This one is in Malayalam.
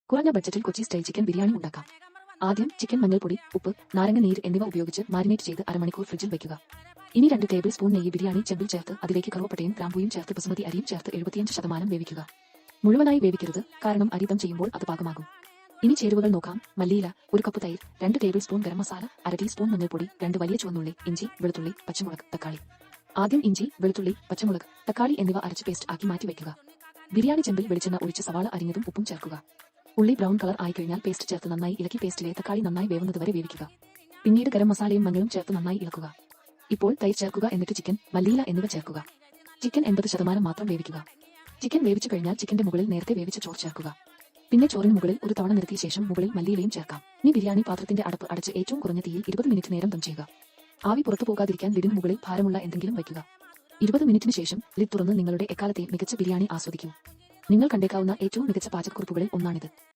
കുറഞ്ഞ ബഡ്ജറ്റിൽ കൊച്ചി സ്റ്റൈൽ ചിക്കൻ ബിരിയാണി ഉണ്ടാക്കാം. ആദ്യം ചിക്കൻ മഞ്ഞൾപ്പൊടി, ഉപ്പ്, നാരങ്ങ നീര് എന്നിവ ഉപയോഗിച്ച് മാരിനേറ്റ് ചെയ്ത് അരമണിക്കൂർ ഫ്രിഡ്ജിൽ വയ്ക്കുക. ഇനി 2 ടേബിൾ സ്പൂൺ നെയ്യ് ബിരിയാണി ചെമ്പിൽ ചേർത്ത് അതിലേക്ക് കറുവപ്പട്ടയും ഗ്രാമ്പൂയും ചേർത്ത് ബസുമതി അരിയും ചേർത്ത് 75% വേവിക്കുക. മുഴുവനായി വേവിക്കരുത്, കാരണം അരി ദം ചെയ്യുമ്പോൾ അത് പാകമാകും. ഇനി ചേരുവകൾ നോക്കാം. മല്ലിയില, 1 കപ്പ് തൈര്, 2 table spoon garam masala, 1/2 teaspoon മഞ്ഞൾപ്പൊടി, 2 വലിയ ചുവന്നുള്ളി, ഇഞ്ചി, വെളുത്തുള്ളി, പച്ചമുളക്, തക്കാളി. ആദ്യം ഇഞ്ചി, വെളുത്തുള്ളി, പച്ചമുളക്, തക്കാളി എന്നിവ അരച്ച് പേസ്റ്റ് ആക്കി മാറ്റി വയ്ക്കുക. ബിരിയാണി ചെമ്പിൽ വെളിച്ചെണ്ണ ഒഴിച്ച് സവാള അരിഞ്ഞതും ഉപ്പും ചേർക്കുക. ഉള്ളി ബ്രൗൺ കളർ ആയിക്കഴിഞ്ഞാൽ പേസ്റ്റ് ചേർത്ത് നന്നായി ഇളക്കി പേസ്റ്റിലെ തക്കാളി നന്നായി വേവുന്നതുവരെ വേവിക്കുക. പിന്നീട് ഗരം മസാലയും മഞ്ഞളും ചേർത്ത് നന്നായി ഇളക്കുക. ഇപ്പോൾ തൈര് ചേർക്കുക, എന്നിട്ട് ചിക്കൻ, മല്ലിയില എന്നിവ ചേർക്കുക. ചിക്കൻ 80% മാത്രം വേവിക്കുക. ചിക്കൻ വേവിച്ചു കഴിഞ്ഞാൽ ചിക്കന്റെ മുകളിൽ നേരത്തെ വേവിച്ച ചോറ് ചേർക്കുക. പിന്നെ ചോറിന് മുകളിൽ ഒരു തവണ നിരത്തിയ ശേഷം മുകളിൽ മല്ലിയിലയും ചേർക്കാം. ഇനി ബിരിയാണി പാത്രത്തിന്റെ അടപ്പ് അടച്ച് ഏറ്റവും കുറഞ്ഞ തീയിൽ 20 മിനിറ്റ് നേരം ദം ചെയ്യുക. ആവി പുറത്തു പോകാതിരിക്കാൻ ലിഡിന് മുകളിൽ ഭാരമുള്ള എന്തെങ്കിലും വയ്ക്കുക. 20 മിനിറ്റിന് ശേഷം ലിഡ് തുറന്ന് നിങ്ങളുടെ എക്കാലത്തെയും മികച്ച ബിരിയാണി ആസ്വദിക്കൂ. നിങ്ങൾ കണ്ടേക്കാവുന്ന ഏറ്റവും മികച്ച പാചകക്കുറിപ്പുകളിൽ ഒന്നാണിത്.